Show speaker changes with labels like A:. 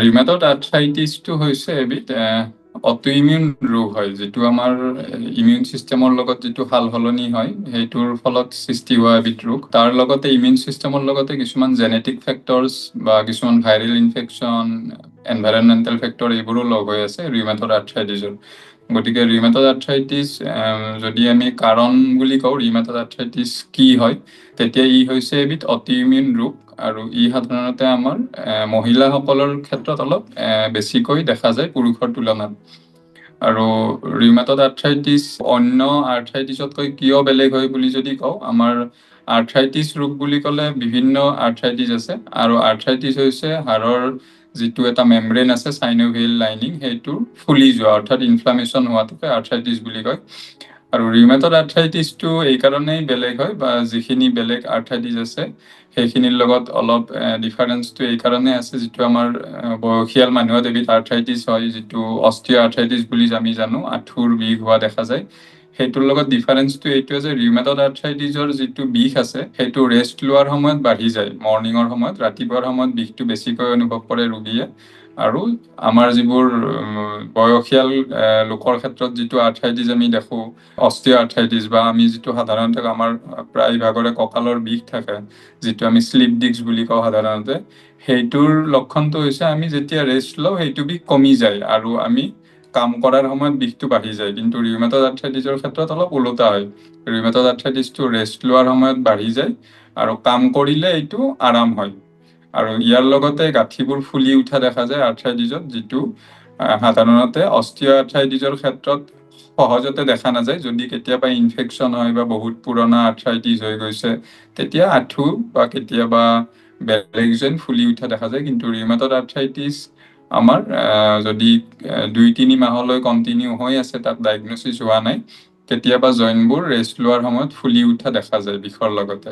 A: ৰিমেটড আৰ্থ্ৰাইটিছটো হৈছে এবিধ অটোইমিউন ৰোগ হয়, যিটো আমাৰ ইমিউন চিষ্টেমৰ লগত যিটো সাল সলনি হয় সেইটোৰ ফলত সৃষ্টি হোৱা এবিধ ৰোগ। তাৰ লগতে ইমিউন চিষ্টেমৰ লগতে কিছুমান জেনেটিক ফেক্টৰছ বা কিছুমান ভাইৰেল ইনফেকশ্যন, এনভাইৰনমেণ্টেল ফেক্টৰ এইবোৰো লগ হৈ আছে ৰিমেটড আৰ্থ্ৰাইটিছৰ। গতিকে ৰিমেটড আৰ্থ্ৰাইটিছ যদি আমি কাৰণ বুলি কওঁ ৰিমেটড আৰ্থ্ৰাইটিছ কি হয়, তেতিয়া ই হৈছে এবিধ অটিইমিউন ৰোগ আৰু ই সাধাৰণতে আমাৰ মহিলাসকলৰ ক্ষেত্ৰত অলপ বেছিকৈ দেখা যায় পুৰুষৰ তুলনাত। আৰু ৰিমেটড আৰ্থ্ৰাইটিছ অন্য আৰ্থ্ৰাইটিছতকৈ কিয় বেলেগ হয় বুলি যদি কওঁ, আমাৰ আৰ্থ্ৰাইটিছ ৰোগ বুলি ক'লে বিভিন্ন আৰ্থ্ৰাইটিছ আছে আৰু আৰ্থ্ৰাইটিছ হৈছে হাড়ৰ যিটো এটা মেমব্ৰেন আছে চাইনোভিয়েল লাইনিং, সেইটো ফুলি যোৱা অৰ্থাৎ ইনফ্লামেশ্যন হোৱাটোকে আৰ্থ্ৰাইটিছ বুলি কয়। আৰু ৰিমেটড আৰ্থ্ৰাইটিছটো এইকাৰণেই বেলেগ হয় বা যিখিনি বেলেগ আৰ্থ্ৰাইটিছ আছে সেইখিনিৰ লগত অলপ ডিফাৰেঞ্চটো এইকাৰণে আছে, যিটো আমাৰ বয়সীয়াল মানুহত এবিধ আৰ্থ্ৰাইটিছ হয়, যিটো অষ্ট্ৰিঅ' আৰ্থ্ৰাইটিছ বুলি আমি জানো, আঁঠুৰ বিষ হোৱা দেখা যায়। সেইটোৰ লগত ডিফাৰেঞ্চটো এইটোৱে যে ৰিমেটড আৰ্থ্ৰাইটিছৰ যিটো বিষ আছে সেইটো ৰেষ্ট লোৱাৰ সময়ত বাঢ়ি যায়। মৰ্ণিঙৰ সময়ত, ৰাতিপুৱাৰ সময়ত বিষটো বেছিকৈ অনুভৱ কৰে ৰোগীয়ে। আৰু আমাৰ যিবোৰ বয়সীয়াল লোকৰ ক্ষেত্ৰত যিটো আৰ্থ্ৰাইটিছ আমি দেখোঁ, অষ্ট্ৰিঅ' আৰ্থ্ৰাইটিছ বা আমি যিটো সাধাৰণতে আমাৰ প্ৰায়ভাগৰে কঁকালৰ বিষ থাকে, যিটো আমি স্লিপ ডিস্ক বুলি কওঁ সাধাৰণতে, সেইটোৰ লক্ষণটো হৈছে আমি যেতিয়া ৰেষ্ট লওঁ সেইটো বিষ কমি যায় আৰু আমি কাম কৰাৰ সময়ত বিষটো বাঢ়ি যায়। কিন্তু ৰিমেটড আৰ্থ্ৰাইটিছৰ ক্ষেত্ৰত অলপ ওলোটা হয়। ৰিমেটড আৰ্থ্ৰাইটিছটো ৰেষ্ট লোৱাৰ সময়ত বাঢ়ি যায় আৰু কাম কৰিলে এইটো আৰাম হয়। আৰু ইয়াৰ লগতে গাঁঠিবোৰ ফুলি উঠা দেখা যায় আৰ্থ্ৰাইটিছত, যিটো সাধাৰণতে অষ্ট্ৰিঅ' আৰ্থ্ৰাইটিছৰ ক্ষেত্ৰত সহজতে দেখা নাযায়। যদি কেতিয়াবা ইনফেকশ্যন হয় বা বহুত পুৰণা আৰ্থ্ৰাইটিছ হৈ গৈছে, তেতিয়া আঁঠু বা কেতিয়াবা বেলেগ যেন ফুলি উঠা দেখা যায়। কিন্তু ৰিমেটড আৰ্থ্ৰাইটিছ আমাৰ যদি 2-3 মাহলৈ কণ্টিনিউ হৈ আছে, তাত ডায়েগনচিছ হোৱা নাই, কেতিয়াবা জইনবোৰ ৰেষ্ট লোৱাৰ সময়ত ফুলি উঠা দেখা যায় বিষৰ লগতে।